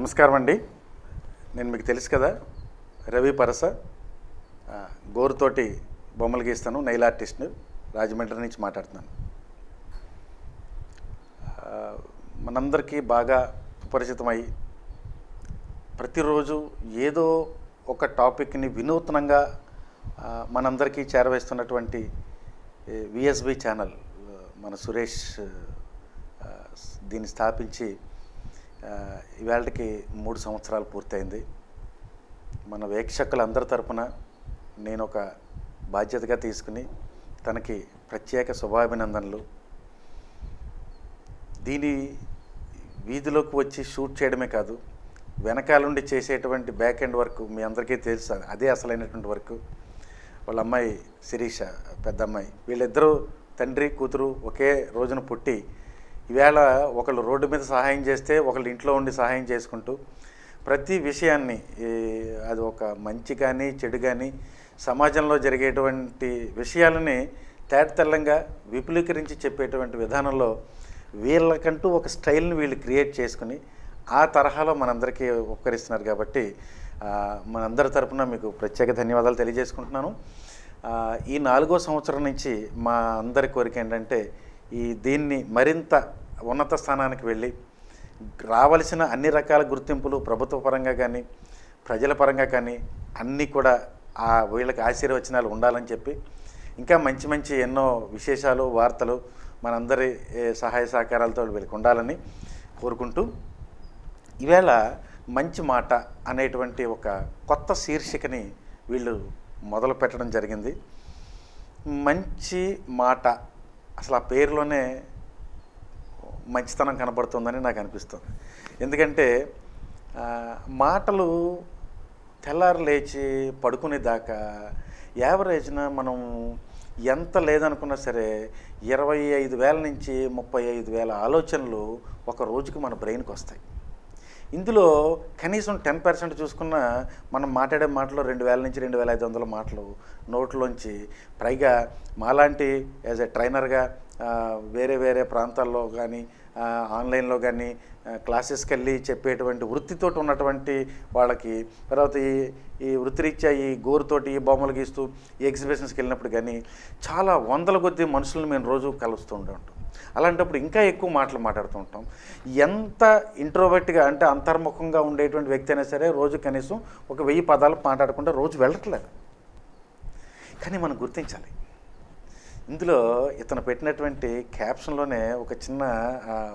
నమస్కారం అండి. నేను మీకు తెలుసు కదా, రవి పరస, గోరుతోటి బొమ్మలు గీస్తాను, నెయిల్ ఆర్టిస్ట్ను, రాజమండ్రి నుంచి మాట్లాడుతున్నాను. మనందరికీ బాగా సుపరిచితమై ప్రతిరోజు ఏదో ఒక టాపిక్ని వినూత్నంగా మనందరికీ చేరవేస్తున్నటువంటి విఎస్బి ఛానల్, మన సురేష్ దీన్ని స్థాపించి ఇవాళకి 3 సంవత్సరాలు పూర్తయింది. మన వీక్షకులందరి తరపున నేను ఒక బాధ్యతగా తీసుకుని తనకి ప్రత్యేక శుభాభినందనలు. దీని వీధిలోకి వచ్చి షూట్ చేయడమే కాదు, వెనకాల నుండి చేసేటువంటి బ్యాక్ ఎండ్ వర్క్ మీ అందరికీ తెలుసు, అదే అసలైనటువంటి వర్క్. వాళ్ళ అమ్మాయి శిరీష, పెద్ద అమ్మాయి, వీళ్ళిద్దరూ తండ్రి కూతురు ఒకే రోజున పుట్టి ఈవేళ ఒకళ్ళు రోడ్డు మీద సహాయం చేస్తే ఒకళ్ళు ఇంట్లో ఉండి సహాయం చేసుకుంటూ ప్రతి విషయాన్ని, అది ఒక మంచి కానీ చెడు కానీ సమాజంలో జరిగేటువంటి విషయాలని తేటతెల్లంగా విపులీకరించి చెప్పేటువంటి విధానంలో వీళ్ళకంటూ ఒక స్టైల్ని వీళ్ళు క్రియేట్ చేసుకుని ఆ తరహాలో మనందరికీ ఉపకరిస్తున్నారు. కాబట్టి మనందరి తరపున మీకు ప్రత్యేక ధన్యవాదాలు తెలియజేసుకుంటున్నాను. ఈ 4వ సంవత్సరం నుంచి మా అందరి కోరిక ఏంటంటే దీన్ని మరింత ఉన్నత స్థానానికి వెళ్ళి రావలసిన అన్ని రకాల గుర్తింపులు ప్రభుత్వ పరంగా కానీ ప్రజల పరంగా కానీ అన్నీ కూడా వీళ్ళకి ఆశీర్వచనాలు ఉండాలని చెప్పి ఇంకా మంచి మంచి ఎన్నో విశేషాలు, వార్తలు మనందరి సహాయ సహకారాలతో వీళ్ళకి ఉండాలని కోరుకుంటూ ఈవేళ మంచి మాట అనేటువంటి ఒక కొత్త శీర్షికని వీళ్ళు మొదలు పెట్టడం జరిగింది. మంచి మాట, అసలు ఆ పేరులోనే మంచితనం కనబడుతుందని నాకు అనిపిస్తుంది. ఎందుకంటే మాటలు తెల్లారు లేచి పడుకునేదాకా యావరేజ్న మనం ఎంత లేదనుకున్నా సరే 25,000 నుంచి 35,000 ఆలోచనలు ఒక రోజుకి మన బ్రెయిన్కి వస్తాయి. ఇందులో కనీసం 10% చూసుకున్నా మనం మాట్లాడే మాటలు 2,000 నుంచి 2,500 మాటలు నోట్లోంచి, పైగా మాలాంటి యాజ్ ఎ ట్రైనర్గా వేరే వేరే ప్రాంతాల్లో కానీ ఆన్లైన్లో కానీ క్లాసెస్కి వెళ్ళి చెప్పేటువంటి వృత్తితో ఉన్నటువంటి వాళ్ళకి, తర్వాత ఈ వృత్తిరీత్యా ఈ గోరుతోటి ఈ బొమ్మలు గీస్తూ ఈ ఎగ్జిబిషన్స్కి వెళ్ళినప్పుడు కానీ చాలా వందల కొద్ది మనుషులను మేము రోజు కలుస్తూ ఉంటాం. అలాంటప్పుడు ఇంకా ఎక్కువ మాటలు మాట్లాడుతూ ఉంటాం. ఎంత ఇంట్రోవర్ట్గా అంటే అంతర్ముఖంగా ఉండేటువంటి వ్యక్తి అయినా సరే రోజు కనీసం ఒక 1000 పదాలు మాట్లాడకుండా రోజు వెళ్ళట్లేదు. కానీ మనం గుర్తించాలి, ఇందులో ఇతను పెట్టినటువంటి క్యాప్షన్లోనే ఒక చిన్న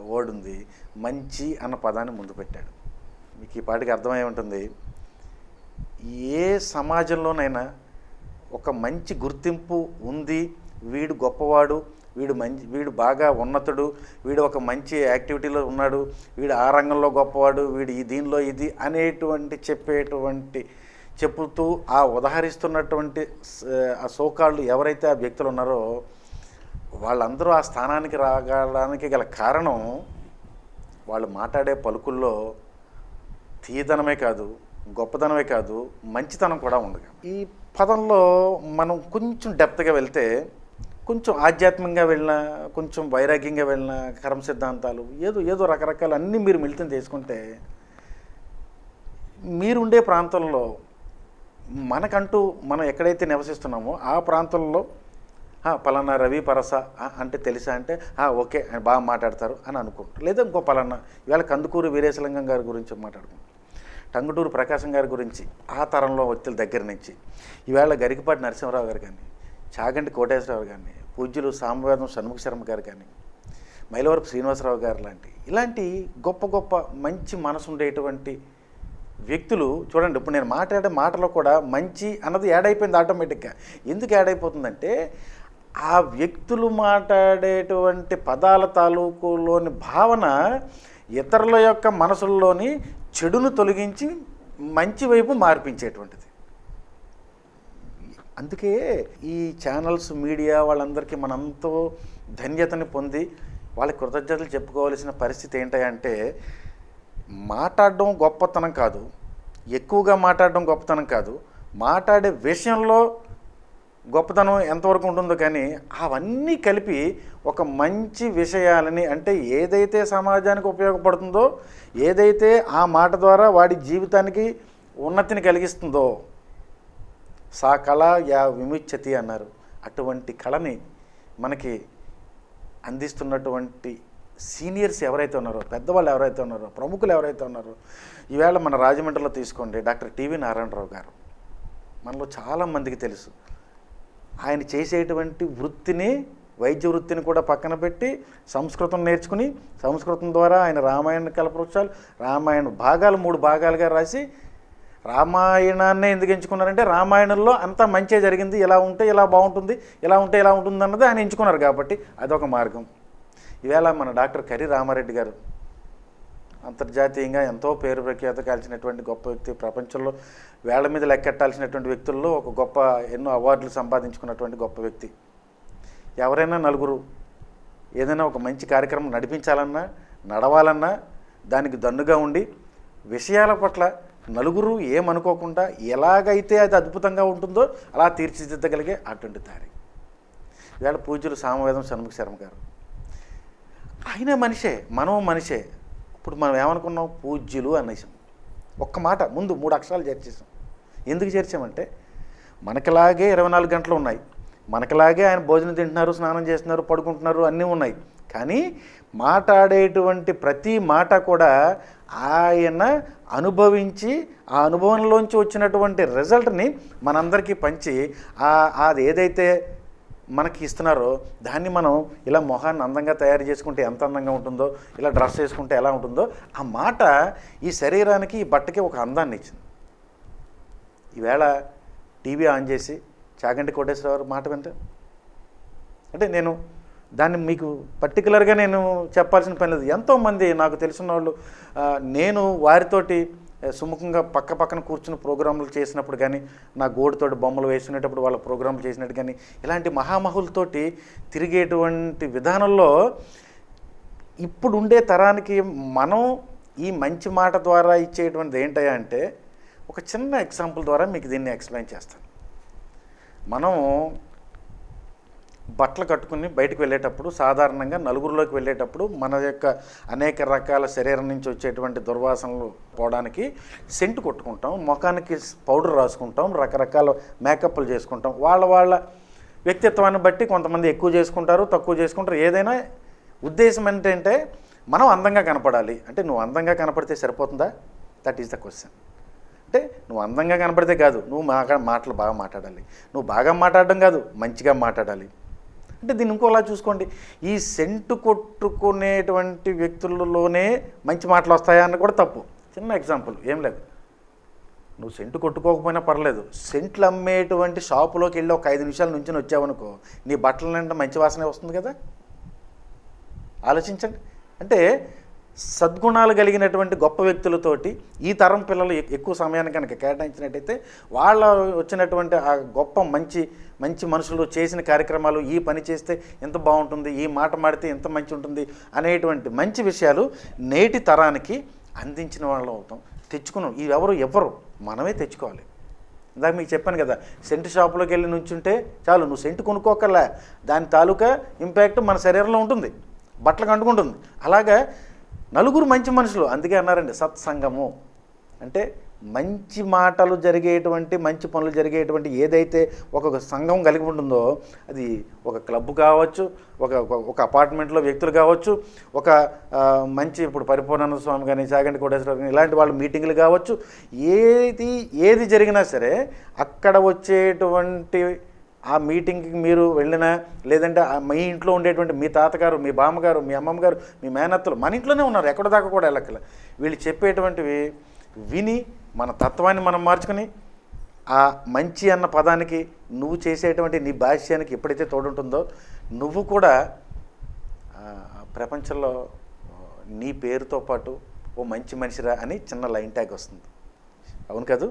వర్డ్ ఉంది, మంచి అన్న పదాన్ని ముందు పెట్టాడు. మీకు ఈ పాటికి అర్థమై ఉంటుంది. ఏ సమాజంలోనైనా ఒక మంచి గుర్తింపు ఉంది, వీడు గొప్పవాడు, వీడు బాగా ఉన్నతుడు, వీడు ఒక మంచి యాక్టివిటీలో ఉన్నాడు, వీడు ఆ రంగంలో గొప్పవాడు, వీడు ఈ దీనిలో ఇది అనేటువంటి చెప్పుతూ ఉదహరిస్తున్నటువంటి ఆ సోకాళ్ళు ఎవరైతే ఆ వ్యక్తులు ఉన్నారో వాళ్ళందరూ ఆ స్థానానికి రాగడానికి గల కారణం వాళ్ళు మాట్లాడే పలుకుల్లో తీయదనమే కాదు, గొప్పదనమే కాదు, మంచితనం కూడా ఉంది. ఈ పదంలో మనం కొంచెం డెప్త్గా వెళ్తే, కొంచెం ఆధ్యాత్మికంగా వెళ్ళినా, కొంచెం వైరాగ్యంగా వెళ్ళినా, కర్మ సిద్ధాంతాలు ఏదో రకరకాల అన్నీ మీరు మిళితం చేసుకుంటే మీరుండే ప్రాంతంలో మనకంటూ మనం ఎక్కడైతే నివసిస్తున్నామో ఆ ప్రాంతంలో పలానా రవి పరస అంటే తెలుసా అంటే ఓకే బాగా మాట్లాడతారు అని అనుకుంటారు. లేదా ఇంకో పలానా ఇవాళ కందుకూరు వీరేశలింగం గారి గురించి మాట్లాడుకుంటాం, టంగుటూరు ప్రకాశం గారి గురించి ఆ తరంలో వ్యక్తుల దగ్గర నుంచి ఈవేళ గరికపాటి నరసింహరావు గారు కానీ, చాగంటి కోటేశ్వరరావు కానీ, పూజ్యులు సామవేదం షణ్ముఖ శర్మ గారు కానీ, మైలవరపు శ్రీనివాసరావు గారు ఇలాంటి గొప్ప గొప్ప మంచి మనసు ఉండేటువంటి వ్యక్తులు చూడండి. ఇప్పుడు నేను మాట్లాడే మాటలో కూడా మంచి అన్నది యాడ్ అయిపోయింది ఆటోమేటిక్గా. ఎందుకు యాడ్ అయిపోతుందంటే ఆ వ్యక్తులు మాట్లాడేటువంటి పదాల తాలూకులోని భావన ఇతరుల యొక్క మనసుల్లోని చెడును తొలగించి మంచి వైపు మార్పించేటువంటిది. అందుకే ఈ ఛానల్స్, మీడియా వాళ్ళందరికీ మనంతో ధన్యతని పొంది వాళ్ళకి కృతజ్ఞతలు చెప్పుకోవాల్సిన పరిస్థితి ఏంటంటే, మాట్లాడడం గొప్పతనం కాదు, ఎక్కువగా మాట్లాడడం గొప్పతనం కాదు, మాట్లాడే విషయంలో గొప్పతనం ఎంతవరకు ఉంటుందో, కానీ అవన్నీ కలిపి ఒక మంచి విషయాలని, అంటే ఏదైతే సమాజానికి ఉపయోగపడుతుందో, ఏదైతే ఆ మాట ద్వారా వాడి జీవితానికి ఉన్నతిని కలిగిస్తుందో, సా కళ యా విముచ్యతి అన్నారు. అటువంటి కళని మనకి అందిస్తున్నటువంటి సీనియర్స్ ఎవరైతే ఉన్నారో, పెద్దవాళ్ళు ఎవరైతే ఉన్నారో, ప్రముఖులు ఎవరైతే ఉన్నారో, ఈవేళ మన రాజమండ్రిలో తీసుకోండి, డాక్టర్ టివి నారాయణరావు గారు మనలో చాలామందికి తెలుసు. ఆయన చేసేటువంటి వృత్తిని, వైద్య వృత్తిని కూడా పక్కన పెట్టి సంస్కృతం నేర్చుకుని, సంస్కృతం ద్వారా ఆయన రామాయణ కల్పవృక్షాలు, రామాయణ భాగాలు 3 భాగాలుగా రాసి, రామాయణాన్నే ఎందుకు ఎంచుకున్నారంటే రామాయణంలో అంతా మంచే జరిగింది, ఇలా ఉంటే ఇలా బాగుంటుంది, ఇలా ఉంటే ఇలా ఉంటుంది అన్నది ఆయన ఎంచుకున్నారు కాబట్టి అదొక మార్గం. ఈవేళ మన డాక్టర్ కర్రీ రామారెడ్డి గారు అంతర్జాతీయంగా ఎంతో పేరు ప్రఖ్యాత కాల్చినటువంటి గొప్ప వ్యక్తి, ప్రపంచంలో వేళ్ల మీద లెక్కెట్టాల్సినటువంటి వ్యక్తుల్లో ఒక గొప్ప, ఎన్నో అవార్డులు సంపాదించుకున్నటువంటి గొప్ప వ్యక్తి. ఎవరైనా నలుగురు ఏదైనా ఒక మంచి కార్యక్రమం నడిపించాలన్నా, నడవాలన్నా దానికి దన్నుగా ఉండి విషయాల పట్ల నలుగురు ఏమనుకోకుండా ఎలాగైతే అది అద్భుతంగా ఉంటుందో అలా తీర్చిదిద్దగలిగే అటువంటి దారి. ఇవాళ పూజ్యులు సామవేదం షణ్ముఖ శర్మ గారు, ఆయన మనిషే, మనం మనిషే. ఇప్పుడు మనం ఏమనుకున్నాం, పూజ్యులు అనేసాం. ఒక్క మాట ముందు 3 అక్షరాలు చేర్చేసాం. ఎందుకు చేర్చామంటే మనకిలాగే 24 గంటలు ఉన్నాయి, మనకిలాగే ఆయన భోజనం తింటున్నారు, స్నానం చేస్తున్నారు, పడుకుంటున్నారు, అన్నీ ఉన్నాయి. కానీ మాట్లాడేటువంటి ప్రతి మాట కూడా ఆయన అనుభవించి, ఆ అనుభవంలోంచి వచ్చినటువంటి రిజల్ట్ని మనందరికీ పంచి, అది ఏదైతే మనకి ఇస్తున్నారో దాన్ని మనం ఇలా మొహాన్ని అందంగా తయారు చేసుకుంటే ఎంత అందంగా ఉంటుందో, ఇలా డ్రెస్ చేసుకుంటే ఎలా ఉంటుందో, ఆ మాట ఈ శరీరానికి, ఈ బట్టకి ఒక అందాన్ని ఇచ్చింది. ఈవేళ టీవీ ఆన్ చేసి చాగంటి కోటేశ్వరరావు మాట వింటే, అంటే నేను దాన్ని మీకు పర్టికులర్గా నేను చెప్పాల్సిన పని లేదు. ఎంతోమంది నాకు తెలిసిన వాళ్ళు, నేను వారితోటి సుముఖంగా పక్క పక్కన కూర్చుని ప్రోగ్రాంలు చేసినప్పుడు కానీ, నా గోడుతోటి బొమ్మలు వేసుకునేటప్పుడు వాళ్ళ ప్రోగ్రాంలు చేసినట్టు కానీ, ఇలాంటి మహామహులతోటి తిరిగేటువంటి విధానంలో ఇప్పుడు ఉండే తరానికి మనం ఈ మంచి మాట ద్వారా ఇచ్చేటువంటిది ఏంటయ్యా అంటే, ఒక చిన్న ఎగ్జాంపుల్ ద్వారా మీకు దీన్ని ఎక్స్ప్లెయిన్ చేస్తాను. మనం బట్టలు కట్టుకుని బయటకు వెళ్ళేటప్పుడు, సాధారణంగా నలుగురిలోకి వెళ్ళేటప్పుడు మన యొక్క అనేక రకాల శరీరం నుంచి వచ్చేటువంటి దుర్వాసనలు పోవడానికి సెంటు కొట్టుకుంటాం, ముఖానికి పౌడర్ రాసుకుంటాం, రకరకాల మేకప్లు చేసుకుంటాం. వాళ్ళ వ్యక్తిత్వాన్ని బట్టి కొంతమంది ఎక్కువ చేసుకుంటారు, తక్కువ చేసుకుంటారు. ఏదైనా ఉద్దేశం ఏంటంటే మనం అందంగా కనపడాలి. అంటే నువ్వు అందంగా కనపడితే సరిపోతుందా? That is the question. అంటే నువ్వు అందంగా కనపడితే కాదు, నువ్వు మాటలు బాగా మాట్లాడాలి. నువ్వు బాగా మాట్లాడడం కాదు, మంచిగా మాట్లాడాలి. అంటే దీన్ని ఇంకోలా చూసుకోండి, ఈ సెంటు కొట్టుకునేటువంటి వ్యక్తులలోనే మంచి మాటలు వస్తాయా అని కూడా తప్పు. చిన్న ఎగ్జాంపుల్, ఏం లేదు, నువ్వు సెంటు కొట్టుకోకపోయినా పర్లేదు, సెంట్లు అమ్మేటువంటి షాపులోకి వెళ్ళి ఒక 5 నిమిషాల నుంచి వచ్చావనుకో, నీ బట్టల నిండా మంచి వాసనే వస్తుంది కదా. ఆలోచించండి. అంటే సద్గుణాలు కలిగినటువంటి గొప్ప వ్యక్తులతోటి ఈ తరం పిల్లలు ఎక్కువ సమయాన్ని కనుక కేటాయించినట్టయితే, వాళ్ళ వచ్చినటువంటి ఆ గొప్ప మంచి మంచి మనుషులు చేసిన కార్యక్రమాలు, ఈ పని చేస్తే ఎంత బాగుంటుంది, ఈ మాట మాడితే ఎంత మంచి ఉంటుంది అనేటువంటి మంచి విషయాలు నేటి తరానికి అందించిన వాళ్ళం అవుతాం. తెచ్చుకున్నాం. ఎవరు మనమే తెచ్చుకోవాలి. ఇందాక మీకు చెప్పాను కదా, సెంటు షాపులోకి వెళ్ళి నుంచుంటే చాలు, నువ్వు సెంటు కొనుక్కోకల్లా, దాని తాలూకా ఇంపాక్ట్ మన శరీరంలో ఉంటుంది, బట్టలకు అంటుకుంటుంది. అలాగా నలుగురు మంచి మనుషులు, అందుకే అన్నారండి సత్సంగము అంటే మంచి మాటలు జరిగేటువంటి, మంచి పనులు జరిగేటువంటి ఏదైతే ఒక సంఘం కలిగి ఉంటుందో, అది ఒక క్లబ్ కావచ్చు, ఒక అపార్ట్మెంట్లో వ్యక్తులు కావచ్చు, ఒక మంచి ఇప్పుడు పరిపూర్ణానంద స్వామి కానీ, చాగంటి కోటేశ్వరరావు కానీ, ఇలాంటి వాళ్ళ మీటింగులు కావచ్చు, ఏది జరిగినా సరే అక్కడ వచ్చేటువంటి ఆ మీటింగ్కి మీరు వెళ్ళినా, లేదంటే మీ ఇంట్లో ఉండేటువంటి మీ తాతగారు, మీ బామ్మగారు, మీ అమ్మమ్మగారు, మీ మేనత్తలు మన ఇంట్లోనే ఉన్నారు, ఎక్కడ దాకా కూడా వెళ్ళక్కల. వీళ్ళు చెప్పేటువంటివి విని మన తత్వాన్ని మనం మార్చుకుని, ఆ మంచి అన్న పదానికి నువ్వు చేసేటువంటి నీ భాష్యానికి ఎప్పుడైతే తోడుంటుందో, నువ్వు కూడా ప్రపంచంలో నీ పేరుతో పాటు ఓ మంచి మనిషిరా అని చిన్న లైన్ ట్యాగ్ వస్తుంది. అవును కాదు?